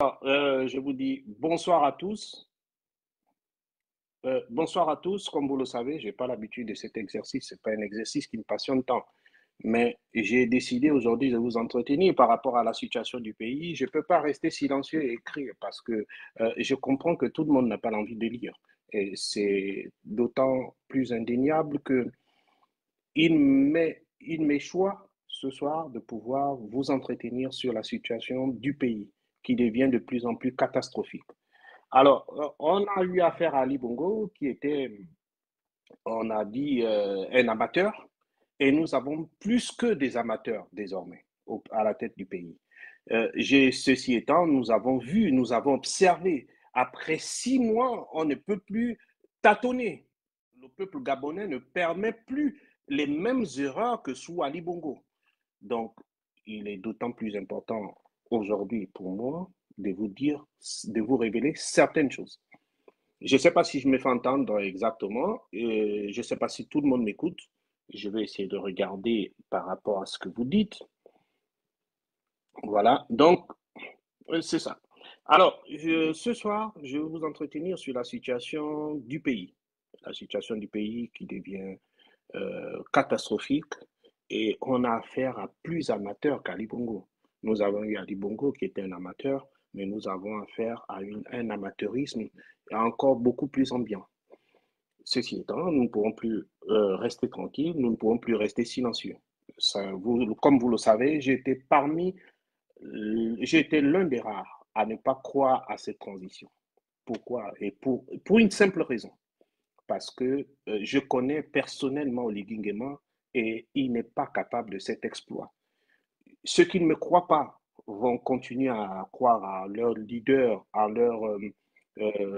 Je vous dis bonsoir à tous. Bonsoir à tous. Comme vous le savez, je n'ai pas l'habitude de cet exercice. Ce n'est pas un exercice qui me passionne tant. Mais j'ai décidé aujourd'hui de vous entretenir par rapport à la situation du pays. Je ne peux pas rester silencieux et écrire parce que je comprends que tout le monde n'a pas l'envie de lire. Et c'est d'autant plus indéniable que il m'échoit ce soir de pouvoir vous entretenir sur la situation du pays qui devient de plus en plus catastrophique. Alors, on a eu affaire à Ali Bongo, qui était, on a dit, un amateur, et nous avons plus que des amateurs désormais à la tête du pays. Ceci étant, nous avons vu, nous avons observé, après 6 mois, on ne peut plus tâtonner. Le peuple gabonais ne permet plus les mêmes erreurs que sous Ali Bongo. Donc, il est d'autant plus important aujourd'hui pour moi de vous dire, de vous révéler certaines choses. Je ne sais pas si je me fais entendre exactement. Je ne sais pas si tout le monde m'écoute. Je vais essayer de regarder par rapport à ce que vous dites. Voilà. Donc, c'est ça. Alors, ce soir, je vais vous entretenir sur la situation du pays. La situation du pays qui devient catastrophique et on a affaire à plus amateur qu'Ali Bongo. Nous avons eu Ali Bongo qui était un amateur, mais nous avons affaire à un amateurisme encore beaucoup plus ambiant. Ceci étant, nous ne pourrons plus rester tranquilles, nous ne pourrons plus rester silencieux. Ça, comme vous le savez, j'étais l'un des rares à ne pas croire à cette transition. Pourquoi? Et pour une simple raison. Parce que je connais personnellement Oligui Nguema et il n'est pas capable de cet exploit. Ceux qui ne me croient pas vont continuer à croire à leur leader, à leur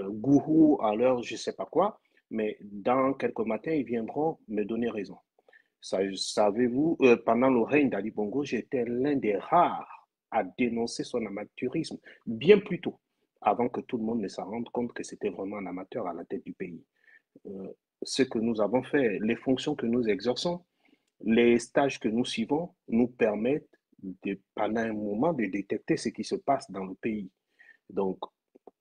gourou, à leur je ne sais pas quoi, mais dans quelques matins, ils viendront me donner raison. Savez-vous, pendant le règne d'Ali Bongo, j'étais l'un des rares à dénoncer son amateurisme bien plus tôt, avant que tout le monde ne s'en rende compte que c'était vraiment un amateur à la tête du pays. Euh, Ce que nous avons fait, les fonctions que nous exerçons, les stages que nous suivons nous permettent pendant un moment de détecter ce qui se passe dans le pays. Donc,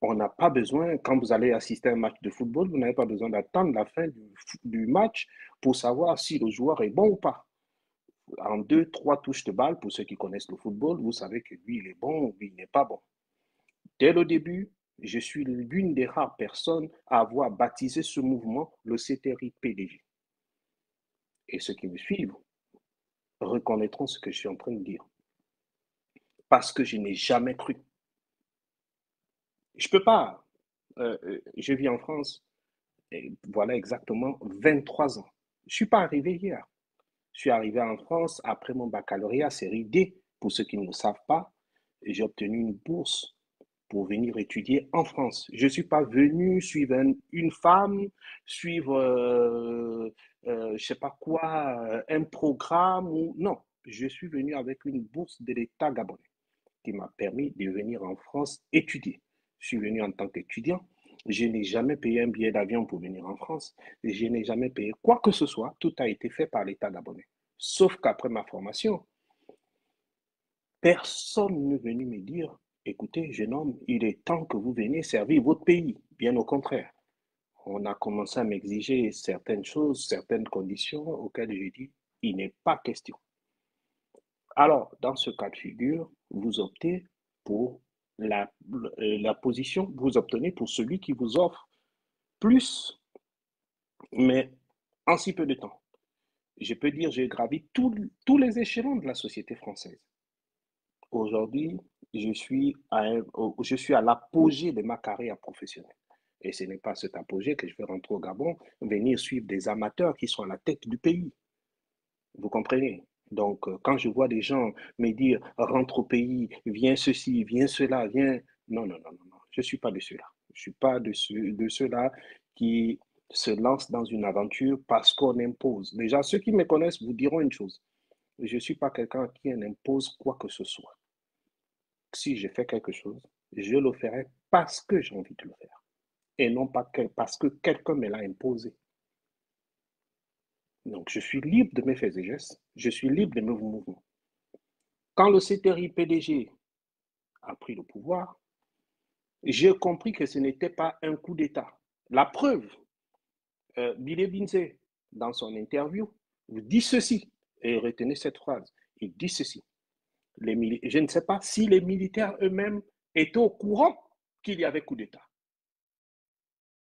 on n'a pas besoin, quand vous allez assister à un match de football, vous n'avez pas besoin d'attendre la fin du match pour savoir si le joueur est bon ou pas. En deux, trois touches de balle, pour ceux qui connaissent le football, vous savez que lui, il est bon ou lui, il n'est pas bon. Dès le début, je suis l'une des rares personnes à avoir baptisé ce mouvement le CTRI PDG. Et ceux qui me suivent reconnaîtront ce que je suis en train de dire. Parce que je n'ai jamais cru. Je ne peux pas. Je vis en France, et voilà exactement 23 ans. Je ne suis pas arrivé hier. Je suis arrivé en France après mon baccalauréat série D. Pour ceux qui ne le savent pas, j'ai obtenu une bourse pour venir étudier en France. Je ne suis pas venu suivre une femme, suivre, je ne sais pas quoi, un programme. Non, je suis venu avec une bourse de l'État gabonais qui m'a permis de venir en France étudier. Je suis venu en tant qu'étudiant. Je n'ai jamais payé un billet d'avion pour venir en France. Je n'ai jamais payé quoi que ce soit. Tout a été fait par l'État gabonais. Sauf qu'après ma formation, personne n'est venu me dire, écoutez, jeune homme, il est temps que vous veniez servir votre pays. Bien au contraire. On a commencé à m'exiger certaines choses, certaines conditions auxquelles j'ai dit, il n'est pas question. Alors, dans ce cas de figure, vous optez pour la position, vous obtenez pour celui qui vous offre plus, mais en si peu de temps. Je peux dire, j'ai gravi tous les échelons de la société française. Aujourd'hui, je suis à l'apogée de ma carrière professionnelle. Et ce n'est pas cet apogée que je vais rentrer au Gabon, venir suivre des amateurs qui sont à la tête du pays. Vous comprenez? Donc, quand je vois des gens me dire rentre au pays, viens ceci, viens cela, viens. Non, non, non, non, non. Je ne suis pas de ceux-là. Je ne suis pas de ceux-là qui se lancent dans une aventure parce qu'on impose. Déjà, ceux qui me connaissent vous diront une chose. Je ne suis pas quelqu'un à qui on impose quoi que ce soit. Si je fais quelque chose, je le ferai parce que j'ai envie de le faire et non pas parce que quelqu'un me l'a imposé. Donc, je suis libre de mes faits et gestes, je suis libre de mes mouvements. Quand le CTRI PDG a pris le pouvoir, J'ai compris que ce n'était pas un coup d'État. La preuve, Billy Binze, dans son interview, vous dit ceci, et retenez cette phrase, il dit ceci. Je ne sais pas si les militaires eux-mêmes étaient au courant qu'il y avait coup d'État.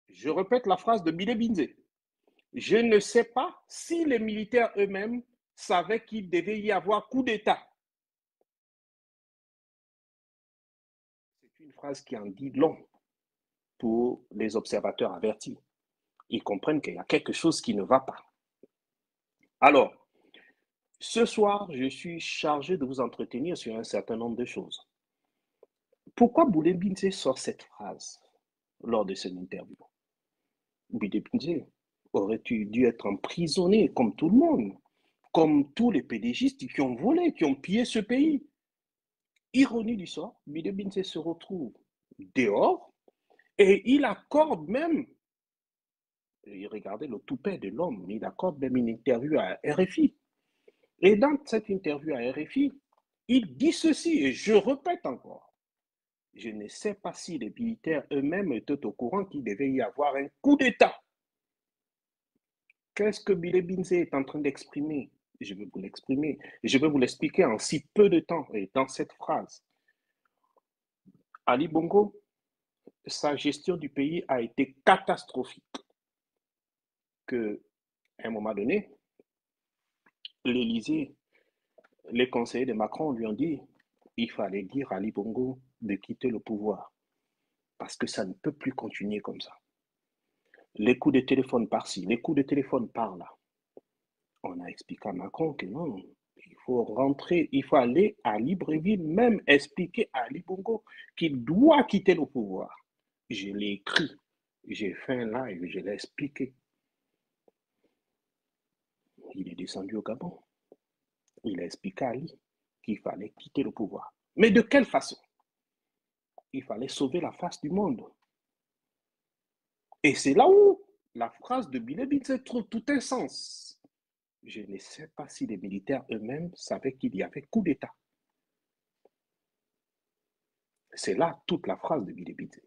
Je répète la phrase de Billy Binze. Je ne sais pas si les militaires eux-mêmes savaient qu'il devait y avoir coup d'État. C'est une phrase qui en dit long pour les observateurs avertis. Ils comprennent qu'il y a quelque chose qui ne va pas. Alors, ce soir, je suis chargé de vous entretenir sur un certain nombre de choses. Pourquoi Boulé-Binze sort cette phrase lors de cette interview? Boulé-Binze aurait dû être emprisonné comme tout le monde, comme tous les pédégistes qui ont volé, qui ont pillé ce pays. Ironie du sort, Boulé-Binze se retrouve dehors et il accorde même, regardez le toupet de l'homme, il accorde même une interview à RFI. Et dans cette interview à RFI, il dit ceci, et je répète encore, je ne sais pas si les militaires eux-mêmes étaient au courant qu'il devait y avoir un coup d'État. Qu'est-ce que Billy Binze est en train d'exprimer? Je vais vous l'exprimer, je vais vous l'expliquer en si peu de temps et dans cette phrase. Ali Bongo, sa gestion du pays a été catastrophique. Que, à un moment donné, l'Élysée, les conseillers de Macron lui ont dit il fallait dire à Ali Bongo de quitter le pouvoir parce que ça ne peut plus continuer comme ça. Les coups de téléphone par-ci, les coups de téléphone par-là. On a expliqué à Macron que non, il faut rentrer, il faut aller à Libreville, même expliquer à Ali Bongo qu'il doit quitter le pouvoir. Je l'ai écrit, j'ai fait un live, je l'ai expliqué. Il est descendu au Gabon. Il a expliqué à Ali qu'il fallait quitter le pouvoir. Mais de quelle façon? Il fallait sauver la face du monde. Et c'est là où la phrase de Billy Binze trouve tout un sens. Je ne sais pas si les militaires eux-mêmes savaient qu'il y avait coup d'État. C'est là toute la phrase de Billy Binze.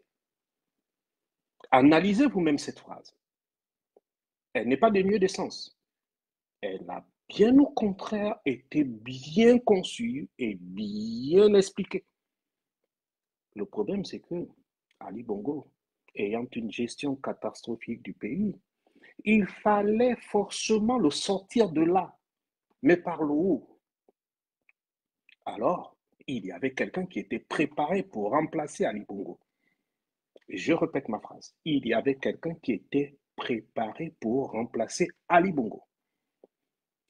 Analysez vous-même cette phrase. Elle n'est pas dénuée de sens. Elle a bien au contraire été bien conçue et bien expliquée. Le problème, c'est que Ali Bongo, ayant une gestion catastrophique du pays, il fallait forcément le sortir de là, mais par le haut. Alors, il y avait quelqu'un qui était préparé pour remplacer Ali Bongo. Je répète ma phrase. Il y avait quelqu'un qui était préparé pour remplacer Ali Bongo.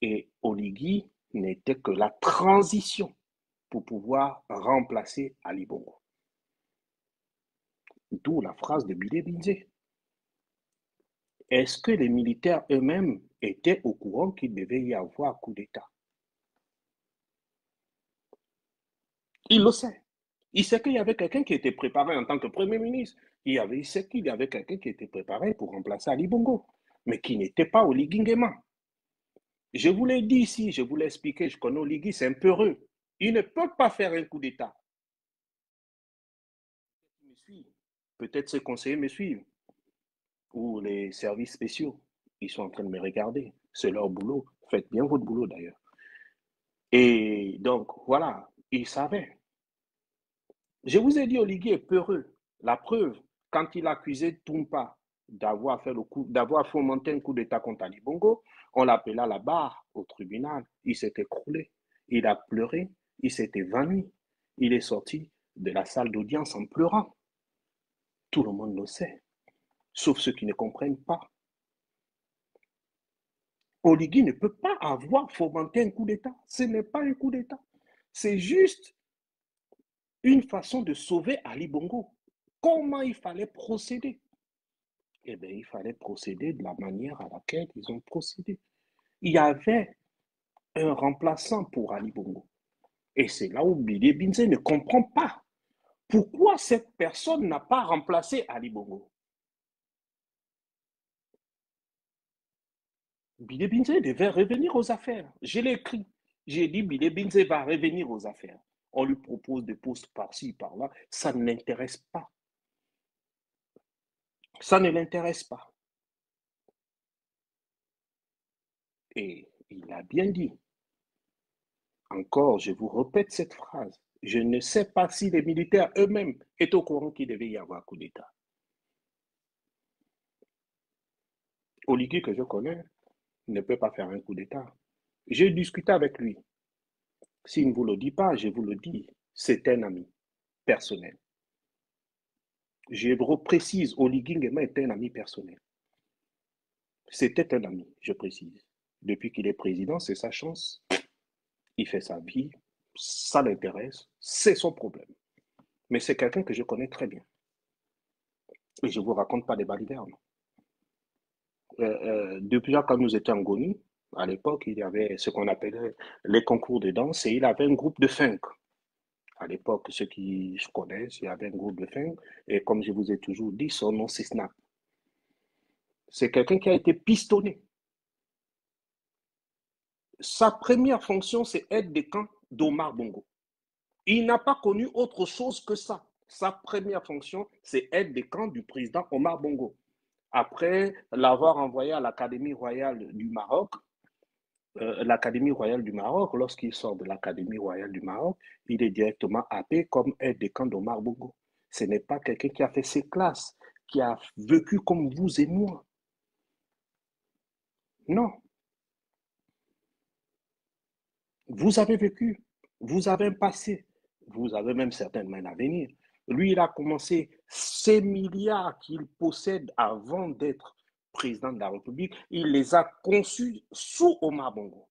Et Oligui n'était que la transition pour pouvoir remplacer Ali Bongo. D'où la phrase de Billy Binze. Est-ce que les militaires eux-mêmes étaient au courant qu'il devait y avoir coup d'État? Il le sait. Il sait qu'il y avait quelqu'un qui était préparé en tant que Premier ministre. Il sait qu'il y avait quelqu'un qui était préparé pour remplacer Ali Bongo, mais qui n'était pas Oligui Nguema. Je vous l'ai dit ici, je vous l'ai expliqué, je connais Oligui, c'est un peureux. Il ne peut pas faire un coup d'État. Peut-être ses conseillers me suivent, ou les services spéciaux. Ils sont en train de me regarder. C'est leur boulot. Faites bien votre boulot d'ailleurs. Et donc, voilà, il savait. Je vous ai dit, Oligui est peureux. La preuve, quand il accusait Toumpa d'avoir fomenté un coup d'État contre Ali Bongo, on l'appelait à la barre au tribunal. Il s'est écroulé. Il a pleuré. Il s'est évanoui. Il est sorti de la salle d'audience en pleurant. Tout le monde le sait, sauf ceux qui ne comprennent pas. Oligui ne peut pas avoir fomenté un coup d'État. Ce n'est pas un coup d'État. C'est juste une façon de sauver Ali Bongo. Comment il fallait procéder? Eh bien, il fallait procéder de la manière à laquelle ils ont procédé. Il y avait un remplaçant pour Ali Bongo. Et c'est là où Billy Binze ne comprend pas pourquoi cette personne n'a pas remplacé Ali Bongo. Billy Binze devait revenir aux affaires. Je l'ai écrit. J'ai dit Billy Binze va revenir aux affaires. On lui propose des postes par-ci, par-là. Ça ne l'intéresse pas. Ça ne l'intéresse pas. Et il a bien dit, encore, je vous répète cette phrase, je ne sais pas si les militaires eux-mêmes étaient au courant qu'il devait y avoir coup d'État. Oligui, que je connais, ne peut pas faire un coup d'État. J'ai discuté avec lui. S'il ne vous le dit pas, je vous le dis. C'est un ami personnel. Je reprécise, Oligui Nguema est un ami personnel. C'était un ami, je précise. Depuis qu'il est président, c'est sa chance. Il fait sa vie, ça l'intéresse, c'est son problème. Mais c'est quelqu'un que je connais très bien. Et je ne vous raconte pas des balivernes. Depuis quand nous étions en Goni, à l'époque, il y avait ce qu'on appelait les concours de danse et il avait un groupe de funk. À l'époque, ceux qui se connaissent, il y avait un groupe de funk et comme je vous ai toujours dit, son nom c'est Snap. C'est quelqu'un qui a été pistonné. Sa première fonction, c'est être des camps d'Omar Bongo. Il n'a pas connu autre chose que ça. Sa première fonction, c'est être des camps du président Omar Bongo. Après l'avoir envoyé à l'Académie royale du Maroc, l'Académie royale du Maroc, lorsqu'il sort de l'Académie royale du Maroc, il est directement happé comme aide de camp d'Omar Bongo. Ce n'est pas quelqu'un qui a fait ses classes, qui a vécu comme vous et moi. Non. Vous avez vécu, vous avez un passé, vous avez même certainement un avenir. Lui, il a commencé ces milliards qu'il possède avant d'être président de la République, il les a conçus sous Omar Bongo.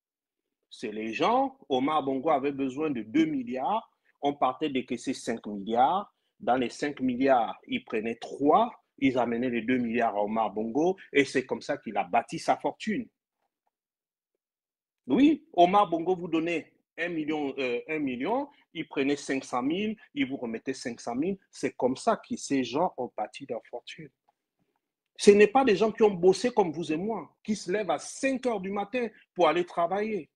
C'est les gens, Omar Bongo avait besoin de 2 milliards, on partait décaisser 5 milliards. Dans les 5 milliards, il prenait 3, ils amenaient les 2 milliards à Omar Bongo et c'est comme ça qu'il a bâti sa fortune. Oui, Omar Bongo vous donnait 1 million, il prenait 500 000, il vous remettait 500 000. C'est comme ça que ces gens ont bâti leur fortune. Ce n'est pas des gens qui ont bossé comme vous et moi, qui se lèvent à 5 heures du matin pour aller travailler.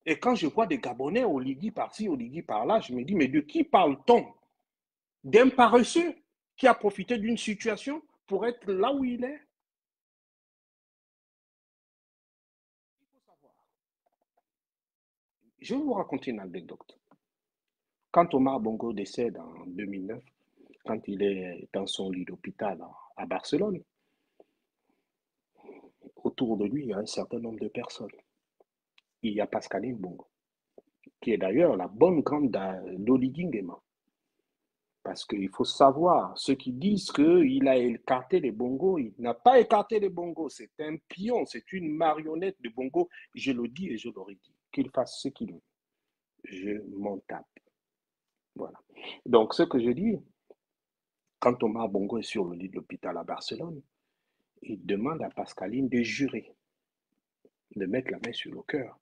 Et quand je vois des Gabonais au Ligui par-ci, au Ligui par-là, je me dis, mais de qui parle-t-on? D'un paresseux qui a profité d'une situation pour être là où il est? Il faut savoir. Je vais vous raconter une anecdote. Quand Omar Bongo décède en 2009, quand il est dans son lit d'hôpital à Barcelone, autour de lui, il y a un certain nombre de personnes. Il y a Pascaline Bongo, qui est d'ailleurs la bonne grande d'Oligui Nguema. Parce qu'il faut savoir, ceux qui disent qu'il a écarté les bongos, il n'a pas écarté les bongos, c'est un pion, c'est une marionnette de bongo. Je le dis et je l'aurais dit, qu'il fasse ce qu'il veut. Je m'en tape. Voilà. Donc, ce que je dis, quand Omar Bongo est sur le lit de l'hôpital à Barcelone, il demande à Pascaline de jurer, de mettre la main sur le cœur.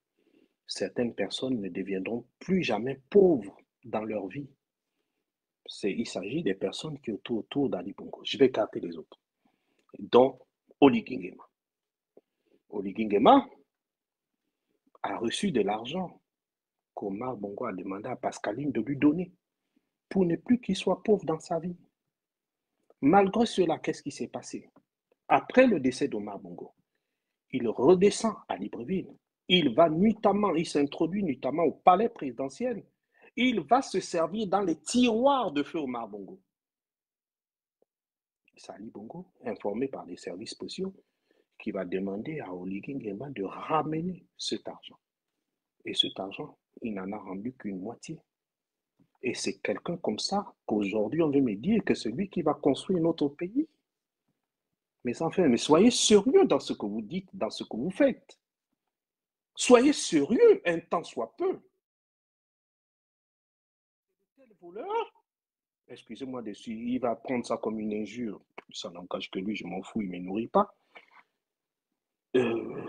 Certaines personnes ne deviendront plus jamais pauvres dans leur vie. Il s'agit des personnes qui sont autour d'Ali Bongo. Je vais écarter les autres. Dont Oligui Nguema. Oligui Nguema a reçu de l'argent qu'Omar Bongo a demandé à Pascaline de lui donner pour ne plus qu'il soit pauvre dans sa vie. Malgré cela, qu'est-ce qui s'est passé? Après le décès d'Omar Bongo, il redescend à Libreville. Il va nuitamment, il s'introduit nuitamment au palais présidentiel. Il va se servir dans les tiroirs de feu Omar Bongo. C'est Ali Bongo, informé par les services spéciaux, qui va demander à Oligui Nguema de ramener cet argent. Et cet argent, il n'en a rendu qu'une moitié. Et c'est quelqu'un comme ça qu'aujourd'hui on veut me dire que c'est lui qui va construire notre pays. Mais enfin, mais soyez sérieux dans ce que vous dites, dans ce que vous faites. Soyez sérieux un temps soit peu. Quel voleur? Excusez-moi dessus, il va prendre ça comme une injure. Ça n'engage que lui, je m'en fous, il ne me nourrit pas.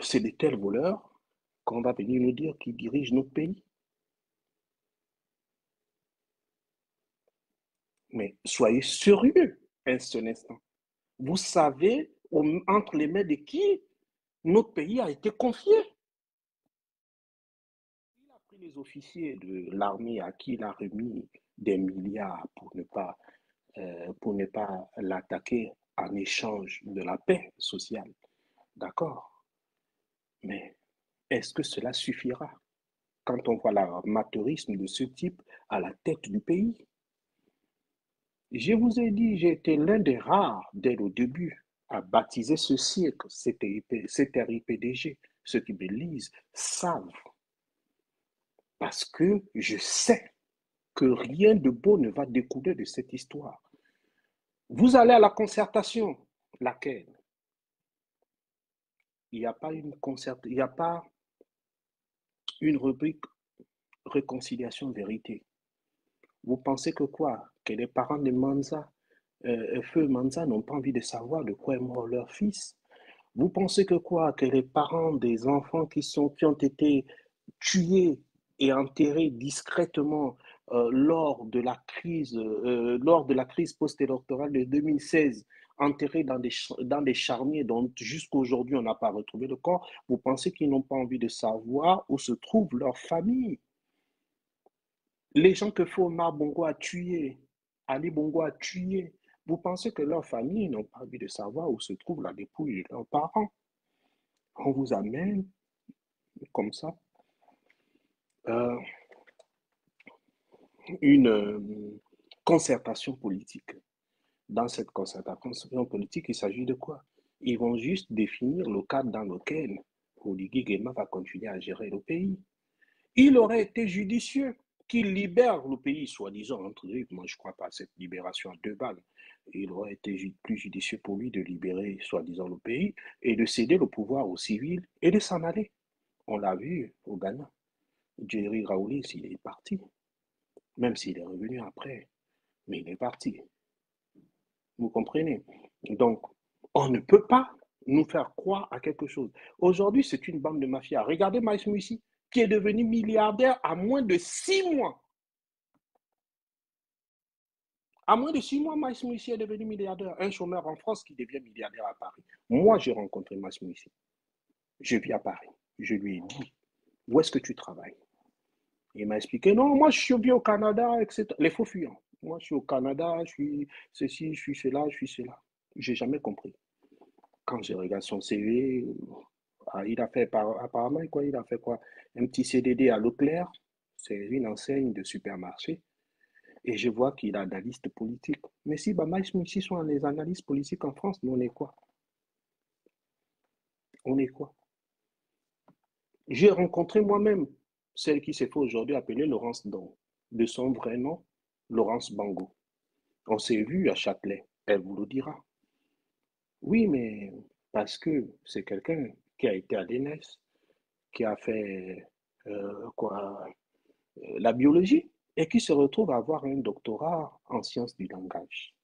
C'est de tels voleurs qu'on va venir nous dire qu'ils dirigent notre pays. Mais soyez sérieux un seul instant. Vous savez entre les mains de qui notre pays a été confié. Il a pris les officiers de l'armée à qui il a remis des milliards pour ne pas l'attaquer en échange de la paix sociale. D'accord. Mais est-ce que cela suffira quand on voit l'amateurisme de ce type à la tête du pays? Je vous ai dit, j'ai été l'un des rares dès le début à baptiser ce cirque CTRIPDG. Ceux qui me lisent savent, parce que je sais que rien de beau ne va découler de cette histoire. Vous allez à la concertation, laquelle? Il n'y a pas il n'y a pas une rubrique réconciliation vérité. Vous pensez que quoi? Que les parents de Manza, Feu Manza, n'ont pas envie de savoir de quoi est mort leur fils? Vous pensez que quoi? Que les parents des enfants qui ont été tués et enterrés discrètement lors de la crise post-électorale de 2016, enterrés dans des charniers dont jusqu'à aujourd'hui on n'a pas retrouvé le corps, vous pensez qu'ils n'ont pas envie de savoir où se trouve leur famille? Les gens que Omar Bongo a tués, Ali Bongo a tués, vous pensez que leurs familles n'ont pas envie de savoir où se trouve la dépouille de leurs parents? On vous amène comme ça euh, une concertation politique. Dans cette concertation politique, il s'agit de quoi? Ils vont juste définir le cadre dans lequel Oligui Guema va continuer à gérer le pays. Il aurait été judicieux qu'il libère le pays, soi-disant, entre eux. Moi, je ne crois pas à cette libération à deux balles. Il aurait été plus judicieux pour lui de libérer, soi-disant, le pays et de céder le pouvoir aux civils et de s'en aller. On l'a vu au Ghana. Jerry Rawlings, il est parti, même s'il est revenu après, mais il est parti. Vous comprenez? Donc, on ne peut pas nous faire croire à quelque chose. Aujourd'hui, c'est une bande de mafia. Regardez Maïs Moussi, qui est devenu milliardaire à moins de 6 mois. À moins de 6 mois, Maïs Moussi est devenu milliardaire. Un chômeur en France qui devient milliardaire à Paris. Moi, j'ai rencontré Maïs Moussi. Je vis à Paris. Je lui ai dit, où est-ce que tu travailles? Il m'a expliqué, non, moi je suis bien au Canada, etc. Les faux fuyants. Moi je suis au Canada, je suis ceci, je suis cela, je suis cela. J'ai jamais compris. Quand je regarde son CV, il a fait apparemment quoi, il a fait quoi? Un petit CDD à Leclerc, c'est une enseigne de supermarché, et je vois qu'il est analyste politique. Mais si Bamaïs Moussi sont les analystes politiques en France, nous on est quoi? On est quoi? J'ai rencontré moi-même celle qui s'est fait aujourd'hui appeler Laurence Don, de son vrai nom, Laurence Bango. On s'est vu à Châtelet, elle vous le dira. Oui, mais parce que c'est quelqu'un qui a été à l'ENS, qui a fait la biologie et qui se retrouve à avoir un doctorat en sciences du langage.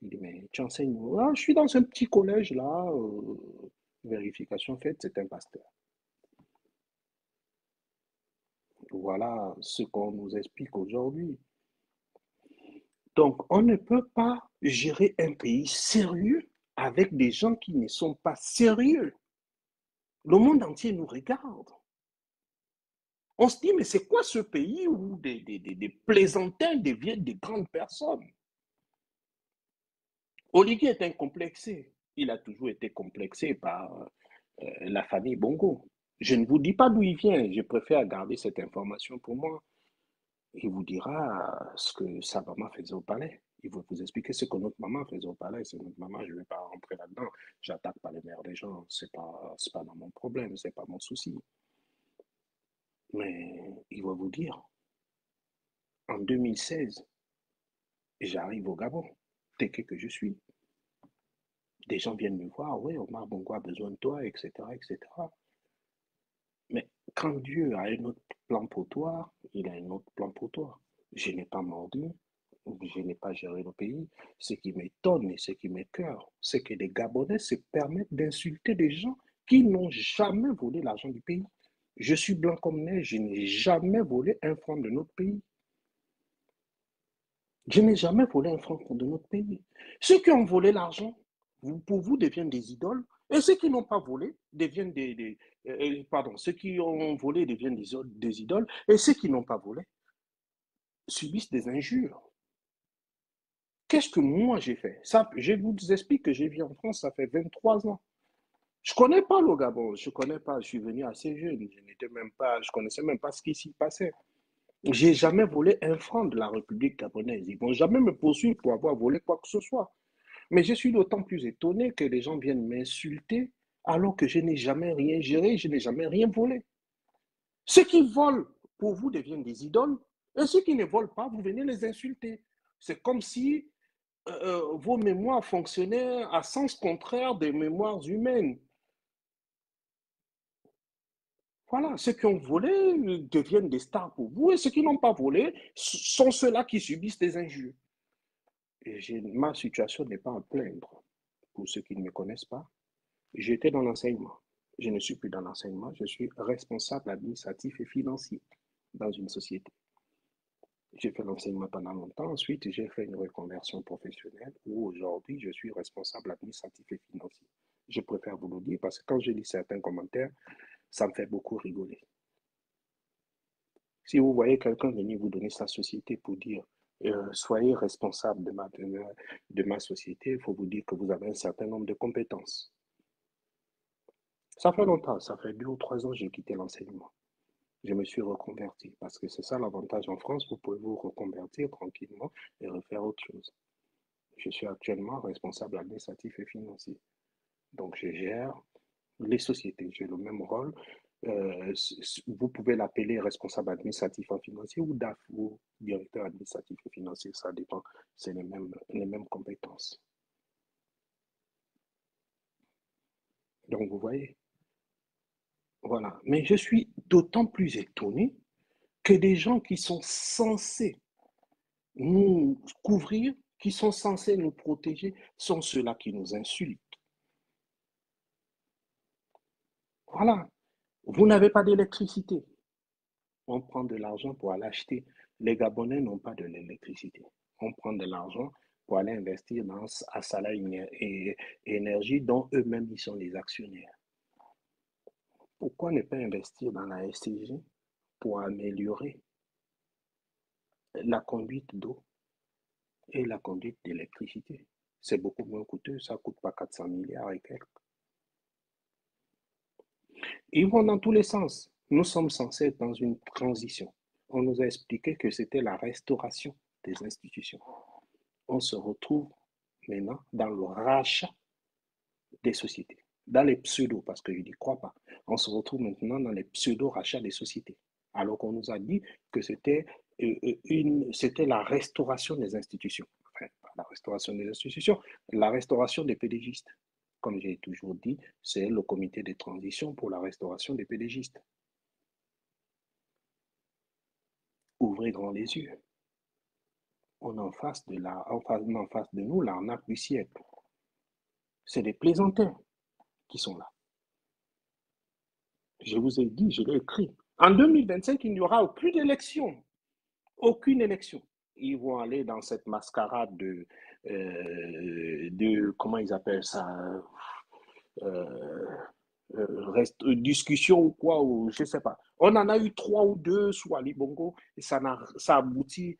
Il dit, mais tu enseignes où? Ah, je suis dans un petit collège là, vérification faite, c'est un pasteur. Voilà ce qu'on nous explique aujourd'hui. Donc, on ne peut pas gérer un pays sérieux avec des gens qui ne sont pas sérieux. Le monde entier nous regarde. On se dit, mais c'est quoi ce pays où des plaisantins deviennent des grandes personnes? Olivier est incomplexé. Il a toujours été complexé par la famille Bongo. Je ne vous dis pas d'où il vient. Je préfère garder cette information pour moi. Il vous dira ce que sa maman faisait au palais. Il va vous expliquer ce que notre maman faisait au palais. C'est notre maman, je ne vais pas rentrer là-dedans. J'attaque pas les mères des gens. C'est pas dans mon problème, c'est pas mon souci. Mais il va vous dire, en 2016, j'arrive au Gabon, tel que je suis. Des gens viennent me voir, oui, Omar Bongo a besoin de toi, etc., etc. Mais quand Dieu a un autre plan pour toi, il a un autre plan pour toi. Je n'ai pas mordu, je n'ai pas géré le pays. Ce qui m'étonne et ce qui m'écoeure, c'est que les Gabonais se permettent d'insulter des gens qui n'ont jamais volé l'argent du pays. Je suis blanc comme neige, je n'ai jamais volé un franc de notre pays. Je n'ai jamais volé un franc de notre pays. Ceux qui ont volé l'argent, pour vous, deviennent des idoles. Et ceux qui n'ont pas volé deviennent pardon, ceux qui ont volé deviennent des idoles. Et ceux qui n'ont pas volé subissent des injures. Qu'est-ce que moi j'ai fait? Ça, je vous explique que j'ai vécu en France, ça fait 23 ans. Je connais pas le Gabon, je connais pas, je suis venu assez jeune, je n'étais même pas, je connaissais même pas ce qui s'y passait. J'ai jamais volé un franc de la République gabonaise. Ils vont jamais me poursuivre pour avoir volé quoi que ce soit. Mais je suis d'autant plus étonné que les gens viennent m'insulter alors que je n'ai jamais rien géré, je n'ai jamais rien volé. Ceux qui volent pour vous deviennent des idoles et ceux qui ne volent pas, vous venez les insulter. C'est comme si vos mémoires fonctionnaient à sens contraire des mémoires humaines. Voilà, ceux qui ont volé deviennent des stars pour vous et ceux qui n'ont pas volé sont ceux-là qui subissent des injures. Et ma situation n'est pas à plaindre. Pour ceux qui ne me connaissent pas, j'étais dans l'enseignement. Je ne suis plus dans l'enseignement, je suis responsable administratif et financier dans une société. J'ai fait l'enseignement pendant longtemps, ensuite j'ai fait une reconversion professionnelle où aujourd'hui je suis responsable administratif et financier. Je préfère vous le dire parce que quand je lis certains commentaires, ça me fait beaucoup rigoler. Si vous voyez quelqu'un venir vous donner sa société pour dire soyez responsable de ma société, il faut vous dire que vous avez un certain nombre de compétences. Ça fait longtemps, ça fait 2 ou 3 ans que j'ai quitté l'enseignement. Je me suis reconverti parce que c'est ça l'avantage en France, vous pouvez vous reconvertir tranquillement et refaire autre chose. Je suis actuellement responsable administratif et financier. Donc je gère les sociétés, j'ai le même rôle. Vous pouvez l'appeler responsable administratif et financier ou DAF ou directeur administratif et financier, ça dépend, c'est les mêmes compétences. Donc vous voyez, voilà. Mais je suis d'autant plus étonné que des gens qui sont censés nous couvrir, qui sont censés nous protéger, sont ceux-là qui nous insultent. Voilà. Vous n'avez pas d'électricité. On prend de l'argent pour aller acheter. Les Gabonais n'ont pas de l'électricité. On prend de l'argent pour aller investir dans Assala et Énergie, dont eux-mêmes ils sont les actionnaires. Pourquoi ne pas investir dans la SCG pour améliorer la conduite d'eau et la conduite d'électricité? C'est beaucoup moins coûteux, ça ne coûte pas 400 milliards et quelques. Ils vont dans tous les sens. Nous sommes censés être dans une transition. On nous a expliqué que c'était la restauration des institutions. On se retrouve maintenant dans le rachat des sociétés, dans les pseudos, parce que je n'y crois pas. On se retrouve maintenant dans les pseudo-rachats des sociétés, alors qu'on nous a dit que c'était la restauration des institutions. Enfin, pas la restauration des institutions, la restauration des pédégistes. Comme j'ai toujours dit, c'est le comité de transition pour la restauration des pédégistes. Ouvrez grand les yeux. On est en face de nous l'arnaque du siècle. C'est des plaisantins qui sont là. Je vous ai dit, je l'ai écrit. En 2025, il n'y aura plus d'élection. Aucune élection. Ils vont aller dans cette mascarade comment ils appellent ça, euh, discussion ou quoi, ou je ne sais pas. On en a eu 3 ou 2 sous Ali Bongo et ça aboutit,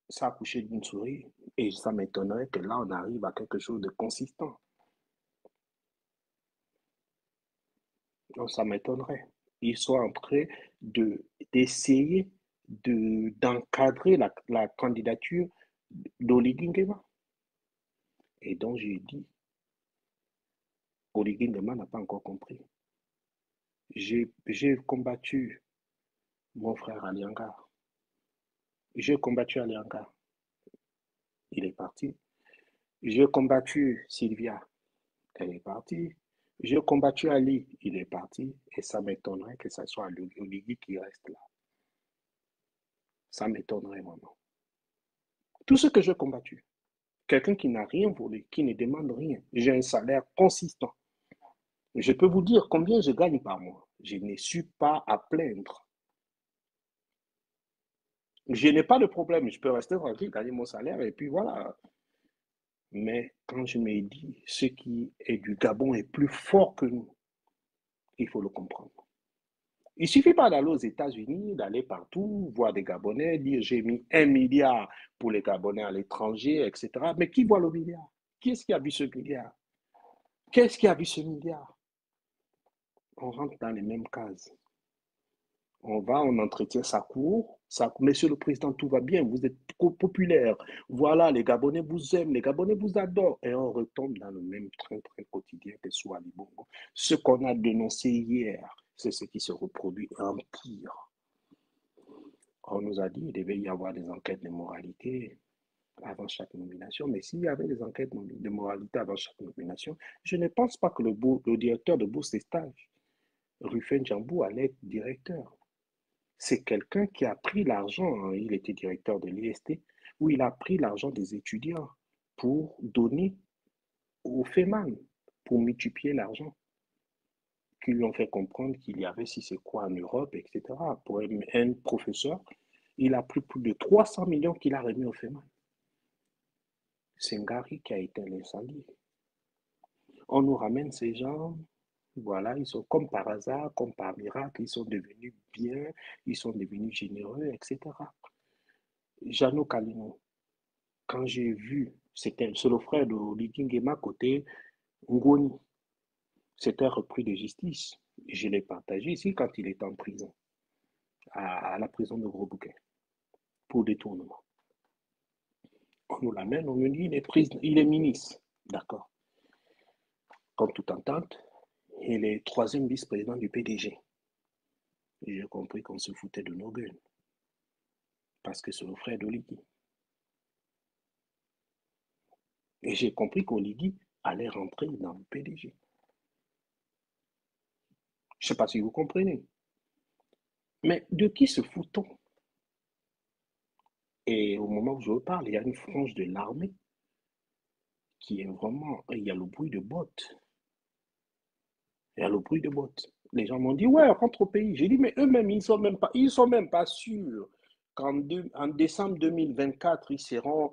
ça a accouché d'une souris. Et ça m'étonnerait que là, on arrive à quelque chose de consistant. Donc, ça m'étonnerait. Ils sont en train d'essayer d'encadrer la candidature d'Oligui Nguema. Et donc, j'ai dit, Oligui Nguema n'a pas encore compris. J'ai combattu mon frère Alianga. J'ai combattu Alianga. Il est parti. J'ai combattu Sylvia. Elle est partie. J'ai combattu Ali. Il est parti. Et ça m'étonnerait que ce soit Oligui qui reste là. Ça m'étonnerait vraiment. Tout ce que j'ai combattu, quelqu'un qui n'a rien volé, qui ne demande rien, j'ai un salaire consistant. Je peux vous dire combien je gagne par mois. Je ne suis pas à plaindre. Je n'ai pas de problème. Je peux rester tranquille, gagner mon salaire et puis voilà. Mais quand je me dis ce qui est du Gabon est plus fort que nous, il faut le comprendre. Il suffit pas d'aller aux États-Unis, d'aller partout, voir des Gabonais, dire j'ai mis 1 milliard pour les Gabonais à l'étranger, etc. Mais qui voit le milliard? Qui est-ce qui a vu ce milliard? Qu'est-ce qui a vu ce milliard? On rentre dans les mêmes cases. On va, on entretient sa cour. Monsieur le Président, tout va bien, vous êtes trop populaire. Voilà, les Gabonais vous aiment, les Gabonais vous adorent. Et on retombe dans le même train-train quotidien que soit les Bongo. Ce qu'on a dénoncé hier, c'est ce qui se reproduit en pire. On nous a dit qu'il devait y avoir des enquêtes de moralité avant chaque nomination, mais s'il y avait des enquêtes de moralité avant chaque nomination, je ne pense pas que le directeur de bourse et stage, Rufen Djambou, allait être directeur. C'est quelqu'un qui a pris l'argent, hein, il était directeur de l'IST, où il a pris l'argent des étudiants pour donner au FEMAN, pour multiplier l'argent, qui lui ont fait comprendre qu'il y avait si c'est quoi en Europe, etc. Pour un professeur, il a pris plus de 300 millions qu'il a remis au FEMAN. C'est Ngari qui a éteint l'incendie. On nous ramène ces gens, voilà, ils sont comme par hasard, comme par miracle, ils sont devenus bien, ils sont devenus généreux, etc. Jeannot Kalino, quand j'ai vu, c'est le frère de Lydie Nguema côté Ngoni, c'était repris de justice. Je l'ai partagé ici quand il était en prison, à la prison de Gros Bouquet, pour détournement. On nous l'amène, on nous dit il est ministre. D'accord. Comme toute entente, il est troisième vice-président du PDG. J'ai compris qu'on se foutait de nos gueules. Parce que c'est le frère d'Oligui. Et j'ai compris qu'Oligui allait rentrer dans le PDG. Je ne sais pas si vous comprenez. Mais de qui se fout-on? Et au moment où je vous parle, il y a une frange de l'armée qui est vraiment. Il y a le bruit de bottes. Il y a le bruit de bottes. Les gens m'ont dit, ouais, on rentre au pays. J'ai dit, mais eux-mêmes, ils sont même pas sûrs en décembre 2024, ils seront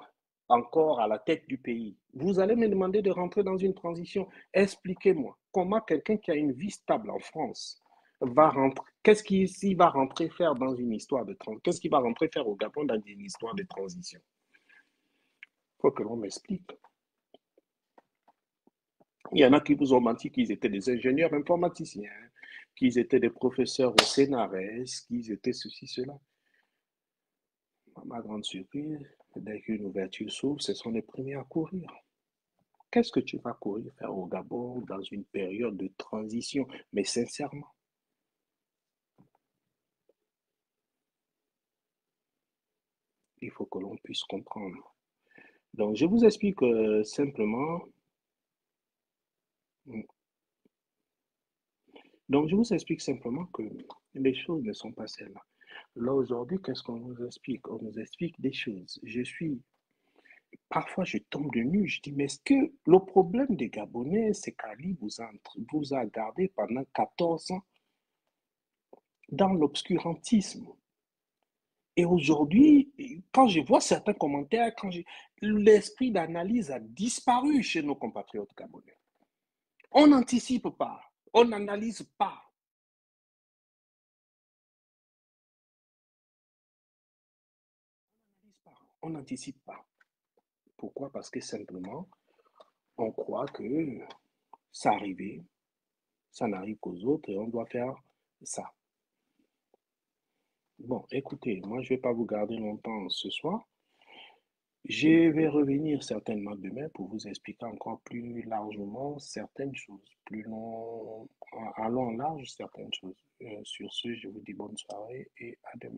encore à la tête du pays. Vous allez me demander de rentrer dans une transition. Expliquez-moi comment quelqu'un qui a une vie stable en France va rentrer. Qu'est-ce qu'il va rentrer faire dans une histoire de transition? Qu'est-ce qu'il va rentrer faire au Gabon dans une histoire de transition? Il faut que l'on m'explique. Il y en a qui vous ont menti qu'ils étaient des ingénieurs informaticiens, qu'ils étaient des professeurs au CNRS, qu'ils étaient ceci, cela. À ma grande surprise, dès qu'une ouverture s'ouvre, ce sont les premiers à courir. Qu'est-ce que tu vas courir faire au Gabon dans une période de transition? Mais sincèrement, il faut que l'on puisse comprendre. Donc, je vous explique simplement. Donc, je vous explique simplement que les choses ne sont pas celles-là. Là, aujourd'hui, qu'est-ce qu'on nous explique? On nous explique des choses. Parfois, je tombe de nu, je dis, mais est-ce que le problème des Gabonais, c'est qu'Ali vous a gardé pendant 14 ans dans l'obscurantisme? Et aujourd'hui, quand je vois certains commentaires, l'esprit d'analyse a disparu chez nos compatriotes gabonais. On n'anticipe pas, on n'analyse pas. On n'anticipe pas. Pourquoi? Parce que simplement, on croit que ça arrivait, ça n'arrive qu'aux autres et on doit faire ça. Bon, écoutez, moi, je ne vais pas vous garder longtemps ce soir. Je vais revenir certainement demain pour vous expliquer encore plus largement certaines choses, plus long, allons en large certaines choses. Sur ce, je vous dis bonne soirée et à demain.